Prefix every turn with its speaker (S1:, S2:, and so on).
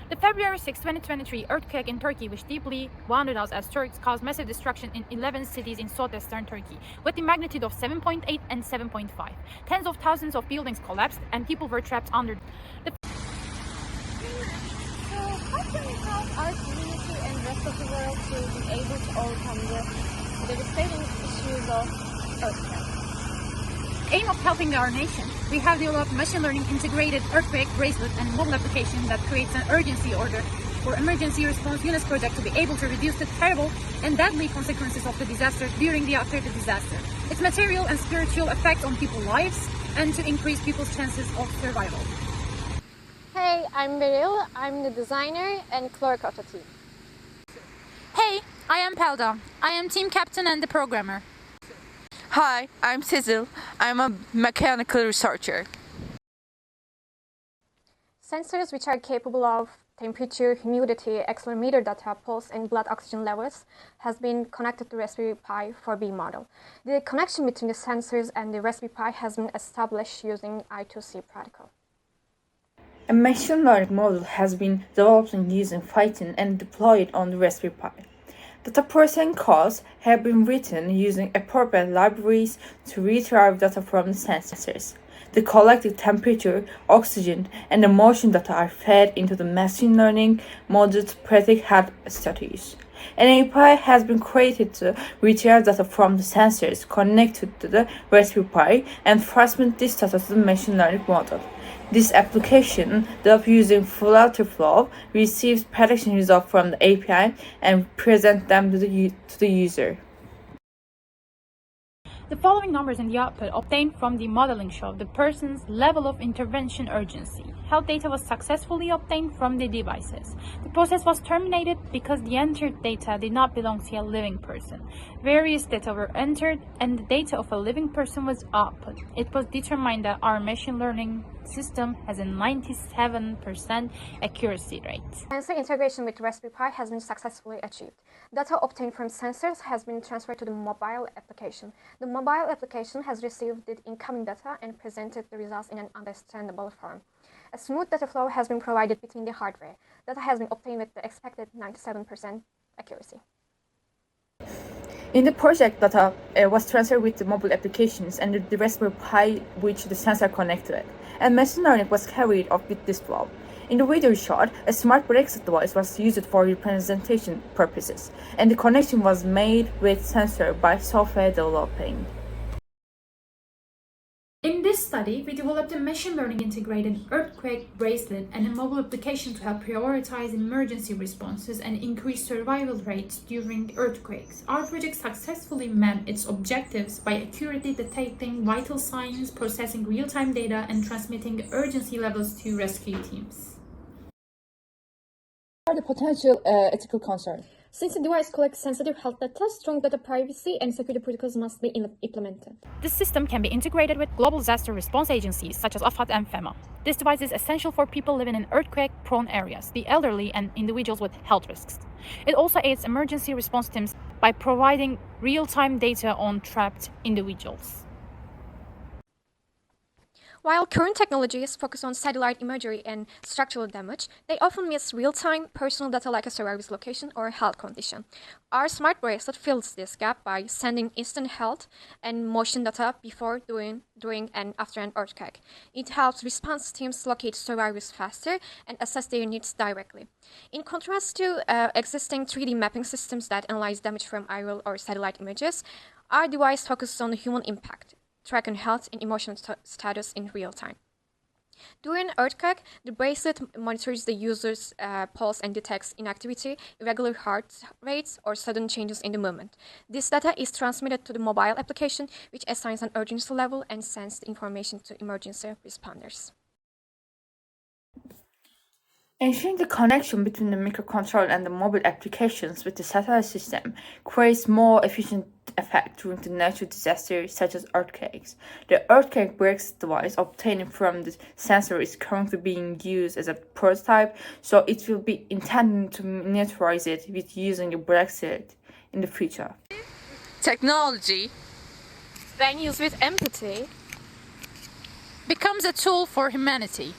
S1: The February 6, 2023 earthquake in Turkey, which deeply wounded us as Turks, caused massive destruction in 11 cities in southwestern Turkey, with the magnitude of 7.8 and 7.5. Tens of thousands of buildings collapsed, and people were trapped under the.
S2: So, how can we help our community and the rest of the world to be able to overcome the devastating issues of earthquakes?
S1: Aim of helping our nation, we have developed machine learning integrated earthquake bracelet and mobile application that creates an urgency order for emergency response units project to be able to reduce the terrible and deadly consequences of the disaster during the after the disaster, its material and spiritual effect on people's lives, and to increase people's chances of survival.
S2: Hey, I'm Beril. I'm the designer and clerk of the team.
S1: Hey, I am Pelda. I am team captain and the programmer.
S3: Hi, I'm Cecil. I'm a mechanical researcher.
S2: Sensors which are capable of temperature, humidity, accelerometer data, pulse, and blood oxygen levels has been connected to Raspberry Pi 4B model. The connection between the sensors and the Raspberry Pi has been established using I2C protocol.
S3: A machine learning model has been developed using Python and deployed on the Raspberry Pi. Data processing codes have been written using appropriate libraries to retrieve data from the sensors. The collected temperature, oxygen, and the motion data are fed into the machine learning model to predict health status. An API has been created to retrieve data from the sensors connected to the Raspberry Pi and transmit this data to the machine learning model. This application, developed using Flutter receives prediction results from the API and presents them to the user.
S1: The following numbers in the output obtained from the modeling show the person's level of intervention urgency. Health data was successfully obtained from the devices. The process was terminated because the entered data did not belong to a living person. Various data were entered and the data of a living person was output. It was determined that our machine learning system has a 97% accuracy rate.
S2: Sensor integration with Raspberry Pi has been successfully achieved. Data obtained from sensors has been transferred to the mobile application. The mobile application has received the incoming data and presented the results in an understandable form. A smooth data flow has been provided between the hardware. Data has been obtained with the expected 97% accuracy.
S3: In the project, data was transferred with the mobile applications and the Raspberry Pi which the sensor connected, and machine learning was carried out with this flow. In the video shot, a smart bracelet device was used for representation purposes, and the connection was made with sensor by software developing.
S1: In this study, we developed a machine learning integrated earthquake bracelet and a mobile application to help prioritize emergency responses and increase survival rates during earthquakes. Our project successfully met its objectives by accurately detecting vital signs, processing real-time data, and transmitting urgency levels to rescue teams.
S3: What are the potential ethical concerns?
S2: Since the device collects sensitive health data, strong data privacy and security protocols must be implemented.
S1: This system can be integrated with global disaster response agencies such as AFAD and FEMA. This device is essential for people living in earthquake-prone areas, the elderly, and individuals with health risks. It also aids emergency response teams by providing real-time data on trapped individuals.
S2: While current technologies focus on satellite imagery and structural damage, they often miss real-time personal data like a survivor's location or health condition. Our smart bracelet fills this gap by sending instant health and motion data before, during, and after an earthquake. It helps response teams locate survivors faster and assess their needs directly. In contrast to existing 3D mapping systems that analyze damage from aerial or satellite images, our device focuses on the human impact, tracking health and emotional status in real time. During an earthquake, the bracelet monitors the user's pulse and detects inactivity, irregular heart rates, or sudden changes in the movement. This data is transmitted to the mobile application, which assigns an urgency level and sends the information to emergency responders.
S3: Ensuring the connection between the microcontroller and the mobile applications with the satellite system creates more efficient effect during the natural disasters such as earthquakes. The earthquake bracelet device obtained from the sensor is currently being used as a prototype, so it will be intended to miniaturize it with using a bracelet in the future.
S4: Technology,
S2: when used with empathy,
S1: becomes a tool for humanity.